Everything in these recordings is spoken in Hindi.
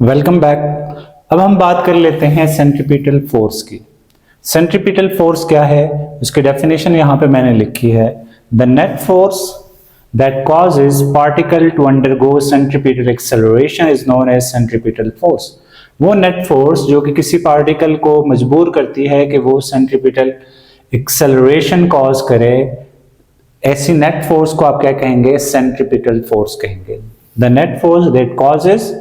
Welcome back. अब हम बात कर लेते हैं सेंट्रीपिटल फोर्स की। सेंट्रीपिटल फोर्स क्या है, उसकी डेफिनेशन यहाँ पे मैंने लिखी है। The net force that causes particle to undergo centripetal acceleration is known as centripetal force. वो नेट फोर्स जो कि किसी पार्टिकल को मजबूर करती है कि वो सेंट्रीपिटल एक्सेलरेशन कॉज करे, ऐसी नेट फोर्स को आप क्या कहेंगे? सेंट्रीपिटल फोर्स कहेंगे। The net force that causes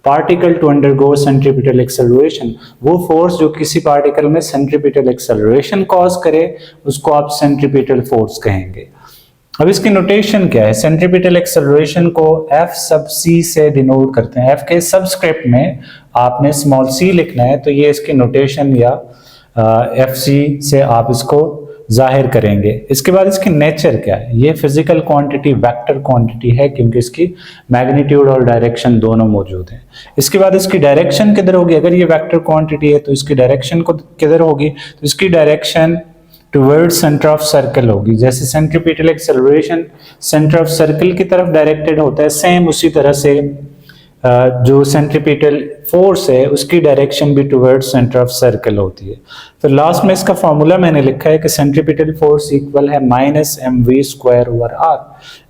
particle to undergo centripetal acceleration, वो फोर्स जो किसी पार्टिकल में सेंट्रीपिटल एक्सेलरेशन कॉज करे उसको आप सेंट्रीपिटल फोर्स कहेंगे। अब इसकी नोटेशन क्या है? सेंट्रीपिटल एक्सेलरेशन को F सब C से डिनोट करते हैं। F के सबस्क्रिप्ट में आपने स्मॉल c लिखना है, तो ये इसकी नोटेशन या FC से आप इसको जाहिर करेंगे। इसके बाद इसकी नेचर क्या है? ये फिजिकल क्वांटिटी वेक्टर क्वांटिटी है क्योंकि इसकी मैग्नीट्यूड और डायरेक्शन दोनों मौजूद हैं। इसके बाद इसकी डायरेक्शन किधर होगी? अगर ये वेक्टर क्वांटिटी है तो इसकी डायरेक्शन को किधर होगी? तो इसकी direction towards centre of circle होगी। जैसे centripetal acceleration centre of circle की तरफ डायरेक्टेड होता है, सेम उसी तरह से जो सेंट्रीपिटल फोर्स है उसकी डायरेक्शन भी टुवर्ड्स सेंटर ऑफ सर्कल होती है। तो लास्ट में इसका फॉर्मूला मैंने लिखा है कि सेंट्रीपिटल फोर्स इक्वल है minus mv square over r.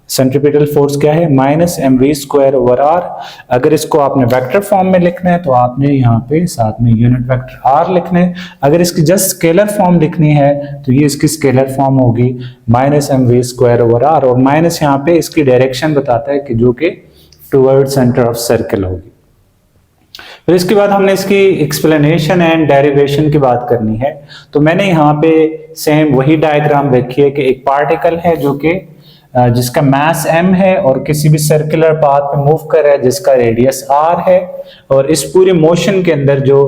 Centripetal force क्या है? Minus mv square over r. अगर इसको आपने वेक्टर फॉर्म में लिखना है तो आपने यहाँ पे साथ में यूनिट वेक्टर आर लिखना है। अगर इसकी जस्ट स्केलर फॉर्म लिखनी है तो ये इसकी स्केलर फॉर्म होगी minus mv square over r, और माइनस यहाँ पे इसकी डायरेक्शन बताता है कि जो कि टुवर्ड सेंटर ऑफ सर्कल होगी। फिर इसके बाद हमने इसकी एक्सप्लेनेशन एंड डेरिवेशन की बात करनी है। तो मैंने यहाँ पे सेम वही डायग्राम रखी है कि एक पार्टिकल है जो कि जिसका मास m है और किसी भी सर्कुलर पाथ पे मूव कर रहा है जिसका रेडियस r है, और इस पूरी मोशन के अंदर जो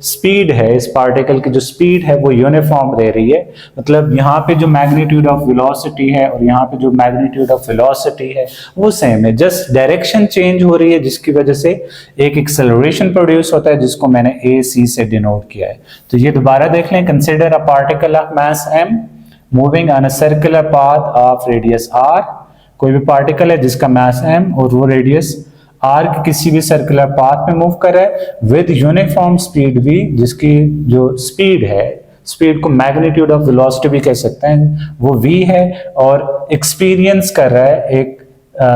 स्पीड है, इस पार्टिकल की जो स्पीड है वो यूनिफॉर्म रह रही है। मतलब यहाँ पे जो मैग्नीट्यूड ऑफ वेलोसिटी है और यहाँ पे जो मैग्नीट्यूड ऑफ वेलोसिटी है वो सेम है, जस्ट डायरेक्शन चेंज हो रही है जिसकी वजह से एक एक्सेलरेशन प्रोड्यूस होता है जिसको मैंने AC से डिनोट किया है। तो ये दोबारा देख लें। Consider a particle of mass m moving on a circular path of radius r। कोई भी पार्टिकल है जिसका मास m और वो रेडियस r के किसी भी सर्कुलर पाथ में मूव कर रहा है विद यूनिफॉर्म स्पीड v, जिसकी जो स्पीड है, स्पीड को मैग्नीट्यूड ऑफ वेलोसिटी भी कह सकते हैं, वो v है, और एक्सपीरियंस कर रहा है एक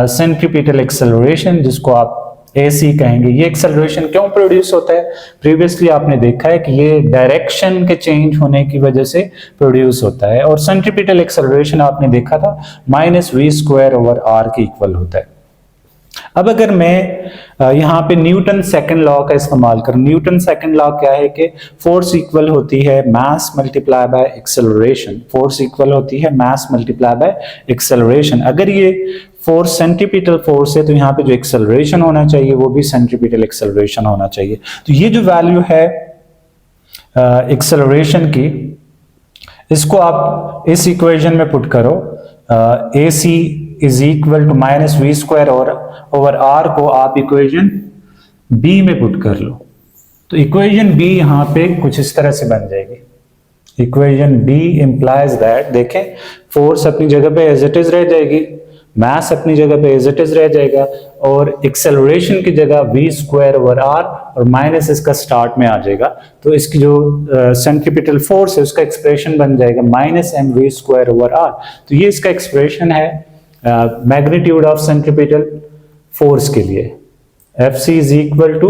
सेंट्रीपिटल एक्सेलरेशन जिसको आप AC कहेंगे। ये एक्सेलरेशन क्यों प्रोड्यूस होता है? प्रीवियसली आपने देखा है कि ये डायरेक्शन के चेंज होने की वजह से प्रोड्यूस होता है, और सेंट्रीपिटल एक्सेलरेशन आपने देखा था minus v square over r के इक्वल होता है। अब अगर मैं यहाँ पे न्यूटन सेकंड लॉ का इस्तेमाल करूं, न्यूटन सेकंड लॉ क्या है कि फोर्स इक्वल होती है मास multiply by acceleration. Force equal होती है मास मल्टीप्लाई बाय एक्सेलरेशन। अगर ये फोर्स सेंट्रीपिटल फोर्स है तो यहाँ पे जो एक्सेलरेशन होना चाहिए वो भी सेंट्रीपिटल एक्सेलरेशन होना चाहिए। तो ये जो वैल्यू है एक्सेलरेशन की, इसको आप इस इक्वेशन में पुट करो। AC is equal to minus v square और ओवर r को आप इक्वेशन B में पुट कर लो। तो इक्वेशन B यहाँ पे कुछ इस तरह से बन जाएगी। इक्वेशन B इंप्लाइज दैट, देखें, फोर्स अपनी जगह पे एज इट इज रह जाएगी, मास अपनी जगह पे एज इट इज रह जाएगा, और एक्सेलरेशन की जगह v स्क्वायर ओवर r और माइनस इसका स्टार्ट में आ जाएगा। तो इसकी जो सेंट्रीपिटल फोर्स है उसका एक्सप्रेशन बन जाएगा minus mv square over r। तो ये इसका एक्सप्रेशन है मैग्नीट्यूड ऑफ सेंट्रीपिटल फोर्स के लिए। FC is equal to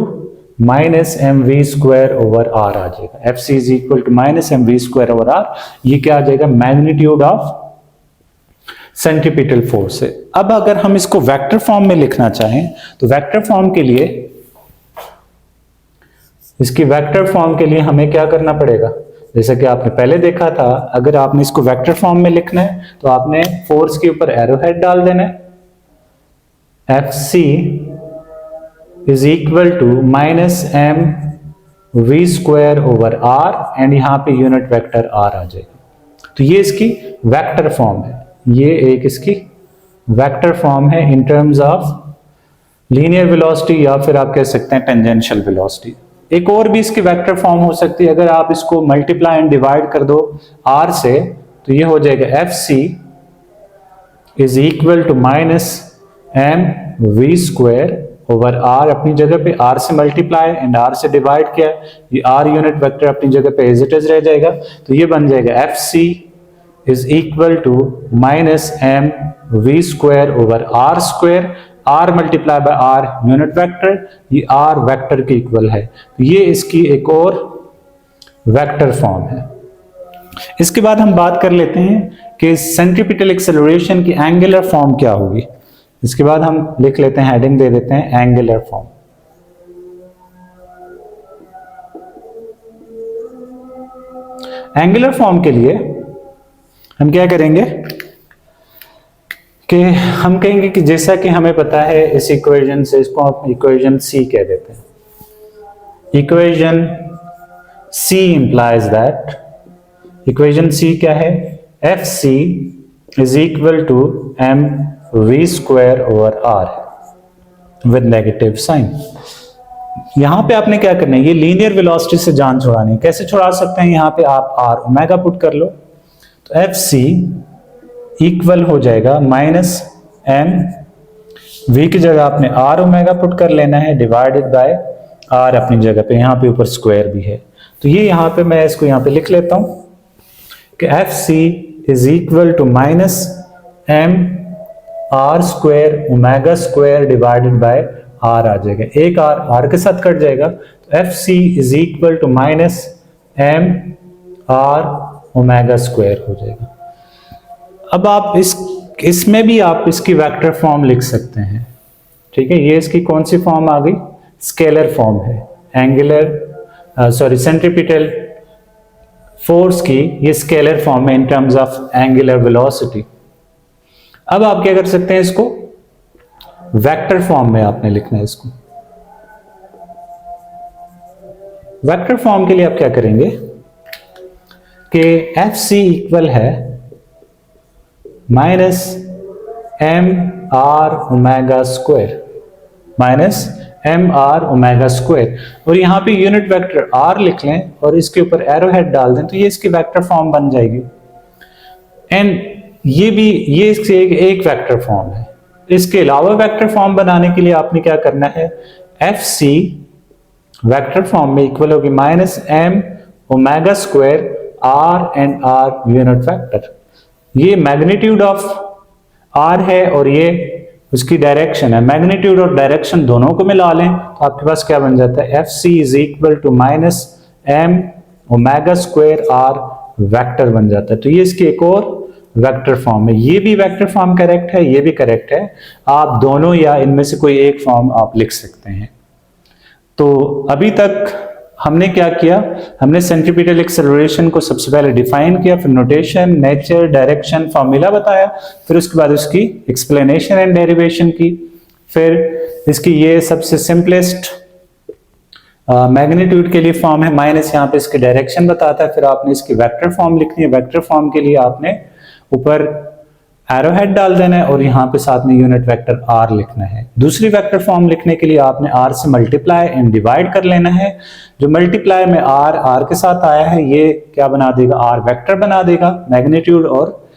minus mv square over r आ जाएगा। FC is equal to minus mv square over r, ये क्या आ जाएगा? मैग्नीट्यूड ऑफ सेंट्रीपिटल फोर्स है। अब अगर हम इसको वेक्टर फॉर्म में लिखना चाहें तो वेक्टर फॉर्म के लिए, इसकी वेक्टर फॉर्म के लिए हमें क्या करना पड़ेगा? जैसा कि आपने पहले देखा था, अगर आपने इसको वेक्टर फॉर्म में लिखना है तो आपने फोर्स के ऊपर एरो हेड डाल देना है। FC is equal to minus mv square over r, and यहां पे यूनिट वेक्टर r आ जाएगा। तो ये इसकी वेक्टर फॉर्म है, ये एक इसकी वेक्टर फॉर्म है in terms of linear velocity, या फिर आप कह सकते हैं टेंजेंशियल वेलोसिटी। एक और भी इसकी वेक्टर फॉर्म हो सकती है, अगर आप इसको मल्टीप्लाई एंड डिवाइड कर दो r से तो ये हो जाएगा FC is equal to minus mv square over r अपनी जगह पे, आर से मल्टीप्लाई एंड आर से डिवाइड किया, ये आर यूनिट वेक्टर अपनी जगह पे एज इट इज रह जाएगा। तो ये बन जाएगा F C is equal to minus m v square over r square, r multiply by r unit vector, ये आर वेक्टर के इक्वल है। तो ये इसकी एक और वेक्टर फॉर्म है। इसके बाद हम बात कर लेते हैं कि सेंट्रीपिटल एक्सेलरेशन की एंगुलर फॉर्म क्या होगी। इसके बाद हम लिख लेते हैं, हेडिंग दे देते हैं एंगुलर फॉर्म। एंगुलर फॉर्म के लिए हम क्या करेंगे कि हम कहेंगे कि जैसा कि हमें पता है इस इक्वेशन से, इसको हम इक्वेशन सी कह देते हैं। Equation C implies that, equation C क्या है, F C is equal to m v square over r with negative sign. यहां पे आपने क्या करना है, ये लीनियर वेलोसिटी से जान छुड़ानी है। कैसे छुड़ा सकते हैं, यहां पे आप आर ओमेगा पुट कर लो, तो एफ सी इक्वल हो जाएगा माइनस एम, वी की जगह आपने आर ओमेगा पुट कर लेना है, डिवाइडेड बाय आर अपनी जगह पे, यहाँ पे ऊपर स्क्वायर भी है। तो ये यहाँ पे मैं इसको यहाँ पे लिख लेता हूं कि F C is equal to minus M R square omega square divided by R आ जाएगा, एक आर के साथ कट जाएगा। तो F C is equal to minus M R omega square हो जाएगा। अब आप इसमें भी आप इसकी वेक्टर फॉर्म लिख सकते हैं, ठीक है। ये इसकी कौन सी फॉर्म आ गई, स्केलर फॉर्म है। एंगुलर सेंट्रीपिटल फोर्स की ये स्केलर फॉर्म है in terms of angular velocity. अब आप क्या कर सकते हैं, इसको वेक्टर फॉर्म में आपने लिखना है। इसको वेक्टर फॉर्म के लिए आप क्या करेंगे कि एफ सी इक्वल है minus M R omega square, minus M R omega square, और यहां पे यूनिट वेक्टर आर लिख लें और इसके ऊपर एरो हेड डाल दें, तो ये इसकी वेक्टर फॉर्म बन जाएगी। एंड ये इसकी एक वेक्टर फॉर्म है। इसके अलावा वेक्टर फॉर्म बनाने के लिए आपने क्या करना है, एफ सी वेक्टर फॉर्म में इक्वल होगी minus m omega square r and r unit vector. ये मैग्नीट्यूड ऑफ आर है और ये उसकी डायरेक्शन है। मैग्नीट्यूड और डायरेक्शन दोनों को मिला लें तो आपके पास क्या बन जाता है, F C is equal to minus m omega square r vector बन जाता है। तो ये इसकी एक और वेक्टर फॉर्म है। ये भी वेक्टर फॉर्म करेक्ट है, ये भी करेक्ट है। आप दोनों या इनमें से कोई एक फॉर्म आप लिख सकते हैं। तो अभी तक हमने क्या किया, हमने सेंट्रीपिटल एक्सेलरेशन को सबसे पहले डिफाइन किया, फिर नोटेशन, नेचर, डायरेक्शन, फॉर्मूला बताया, फिर उसके बाद उसकी एक्सप्लेनेशन एंड डेरिवेशन की, फिर इसकी ये सबसे सिंपलेस्ट मैग्नीट्यूड के लिए फॉर्म है माइनस, यहाँ पे इसकी डायरेक्शन बताता है। फिर आपने इसकी वेक्टर फॉर्म लिखनी है। वेक्टर फॉर्म के लिए आपने ऊपर एरो हेड डाल देना है और यहाँ पे साथ में यूनिट वेक्टर आर लिखना है। दूसरी वेक्टर फॉर्म लिखने के लिए आपने आर से मल्टीप्लाई एंड डिवाइड कर लेना है। जो मल्टीप्लाई में आर के साथ आया है ये क्या बना देगा, आर वेक्टर बना देगा। मैग्नीट्यूड और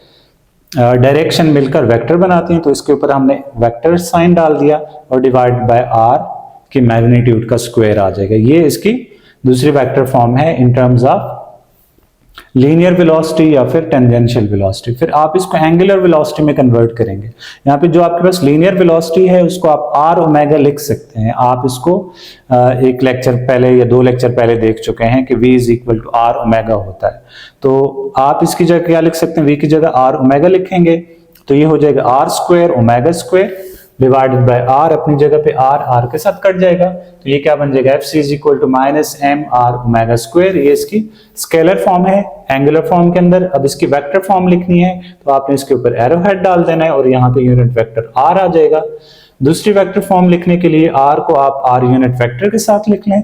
डायरेक्शन मिलकर वेक्टर बनाती हैं, तो इसके ऊपर हमने वेक्टर साइन डाल दिया और डिवाइड बाय आर की मैग्नीट्यूड का स्क्वायर आ जाएगा। ये इसकी दूसरी वेक्टर फॉर्म है in terms of linear velocity या फिर टेंजेंशियल वेलोसिटी। फिर आप इसको एंगुलर वेलोसिटी में कन्वर्ट करेंगे। यहाँ पे जो आपके पास लीनियर वेलोसिटी है उसको आप आर ओमेगा लिख सकते हैं। आप इसको एक लेक्चर पहले या 2 लेक्चर पहले देख चुके हैं कि v is equal to r omega होता है। तो आप इसकी जगह क्या लिख सकते हैं, v की जगह आर ओमेगा लिखेंगे तो ये हो जाएगा r square omega square divided by r, अपनी जगह पे आर के साथ कट जाएगा। तो ये क्या बन जाएगा, F C is equal to minus M R omega square. ये इसकी स्केलर फॉर्म है एंगुलर फॉर्म के अंदर। अब इसकी वेक्टर फॉर्म लिखनी है तो आपने इसके ऊपर एरो हेड डाल देना है और यहाँ पे यूनिट वेक्टर आर आ जाएगा। दूसरी वेक्टर फॉर्म लिखने के लिए आर को आप आर यूनिट वेक्टर के साथ लिख लें,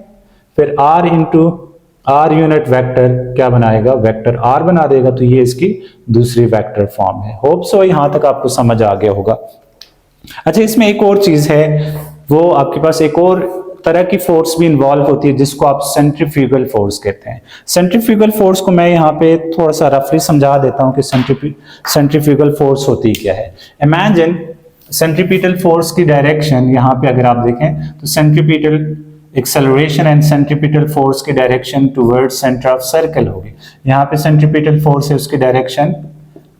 फिर r into r unit vector क्या बनाएगा, वेक्टर आर बना देगा। तो ये इसकी दूसरी वेक्टर फॉर्म है। होप सो यहां तक आपको समझ आ गया होगा। अच्छा, इसमें एक और चीज है, वो आपके पास एक और तरह की फोर्स भी इन्वॉल्व होती है जिसको आप सेंट्रीफ्यूगल फोर्स कहते हैं। सेंट्रीफ्यूगल फोर्स को मैं यहाँ पे थोड़ा सा रफली समझा देता हूँ कि सेंट्रीफ्यूगल फोर्स होती क्या है। इमेजिन सेंट्रीपिटल फोर्स की डायरेक्शन यहाँ पे अगर आप देखें तो centripetal acceleration and centripetal force की direction towards centre of circle होगी। यहाँ पे सेंट्रीपिटल फोर्स है उसकी direction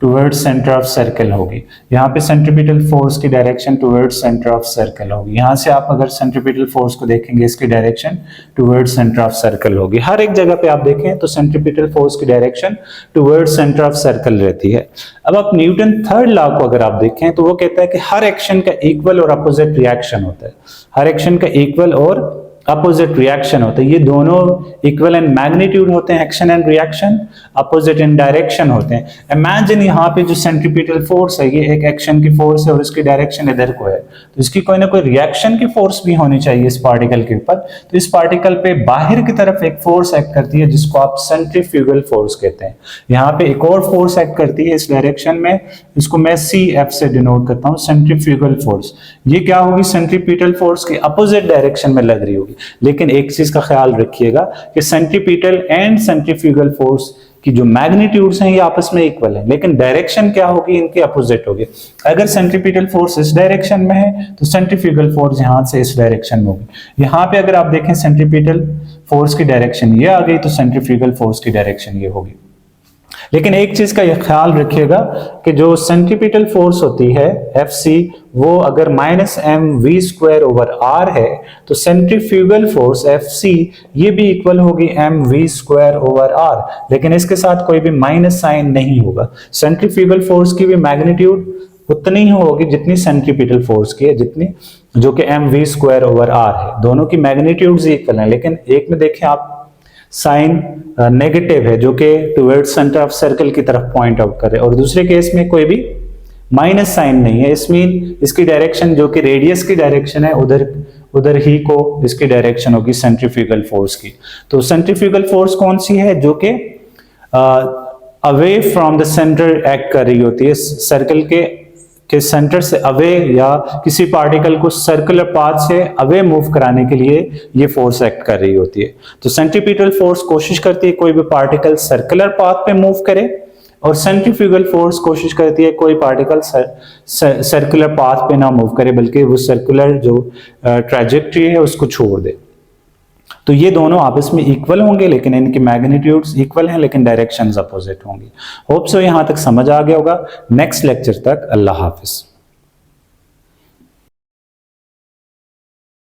towards centre of circle होगी। यहाँ पे सेंट्रीपिटल फोर्स की direction towards centre of circle होगी। यहाँ से आप अगर सेंट्रीपिटल फोर्स को देखेंगे इसकी direction towards centre of circle होगी। हर एक जगह पे आप देखें तो सेंट्रीपिटल फोर्स की direction towards centre of circle रहती है। अब आप न्यूटन थर्ड लॉ को अगर आप देखें तो वो कहता है कि हर एक्शन का इक्वल और अपोजिट रिएक्शन होता है। हर एक्शन का इक्वल और अपोजिट रिएक्शन होता है। ये दोनों इक्वल इन मैग्नीट्यूड होते हैं, action and reaction, opposite in direction होते हैं। इमेजिन यहाँ पे जो सेंट्रीपिटल फोर्स है ये एक एक्शन की फोर्स है और इसकी डायरेक्शन इधर को है, तो इसकी कोई ना कोई रिएक्शन की फोर्स भी होनी चाहिए इस पार्टिकल के ऊपर। तो इस पार्टिकल पे बाहर की तरफ एक फोर्स एक्ट करती है जिसको आप सेंट्रीफ्यूगल फोर्स कहते हैं। यहाँ पे एक और फोर्स एक्ट करती है इस डायरेक्शन में, इसको मैं CF से डिनोट करता हूँ, सेंट्रीफ्यूगल फोर्स। ये क्या होगी, सेंट्रीपिटल फोर्स की अपोजिट डायरेक्शन में लग रही होगी। लेकिन एक चीज का ख्याल रखिएगा कि सेंट्रीपिटल एंड सेंट्रीफ्यूगल फोर्स की जो मैग्नीट्यूड्स हैं ये आपस में इक्वल हैं, लेकिन डायरेक्शन क्या होगी, इनकी अपोजिट होगी। अगर सेंट्रीपिटल फोर्स इस डायरेक्शन में है तो सेंट्रीफ्यूगल फोर्स यहां से इस डायरेक्शन में होगी। यहां पे अगर आप देखें सेंट्रीपिटल फोर्स की डायरेक्शन ये आ गई तो सेंट्रीफ्यूगल फोर्स की डायरेक्शन ये होगी। लेकिन एक चीज का यह ख्याल रखिएगा कि जो सेंट्रीपिटल फोर्स होती है Fc वो अगर -mv²/r है तो सेंट्रीफ्यूगल फोर्स Fc ये भी इक्वल होगी mv²/r, लेकिन इसके साथ कोई भी माइनस साइन नहीं होगा। सेंट्रीफ्यूगल फोर्स की भी मैग्नीट्यूड उतनी ही होगी जितनी सेंट्रीपिटल फोर्स की है, जितनी जो कि mv²/r है। दोनों की मैग्नीट्यूड्स इक्वल हैं, लेकिन एक में देखें आप साइन नेगेटिव है जो कि टुवर्ड्स सेंटर ऑफ सर्कल की तरफ पॉइंट आउट कर रहे हैं, और दूसरे केस में कोई भी माइनस साइन नहीं है। इसमें इसकी डायरेक्शन जो कि रेडियस की डायरेक्शन है उधर ही को इसकी डायरेक्शन होगी सेंट्रीफ्यूगल फोर्स की। तो सेंट्रीफ्यूगल फोर्स कौन सी है, जो कि away from the centre act कर रही होती है, सर्कल के सेंटर से अवे या किसी पार्टिकल को सर्कुलर पाथ से अवे मूव कराने के लिए ये फोर्स एक्ट कर रही होती है। तो सेंट्रीपिटल फोर्स कोशिश करती है कोई भी पार्टिकल सर्कुलर पाथ पे मूव करे, और सेंट्रीफ्यूगल फोर्स कोशिश करती है कोई पार्टिकल सर्कुलर पाथ पे ना मूव करे, बल्कि वो सर्कुलर जो ट्रैजेक्टरी है उसको छोड़ दे। तो ये दोनों आपस में इक्वल होंगे, लेकिन इनकी मैग्नीट्यूड्स इक्वल हैं, लेकिन डायरेक्शंस अपोजिट होंगी। होप सो यहाँ तक समझ आ गया होगा। नेक्स्ट लेक्चर तक अल्लाह हाफिज।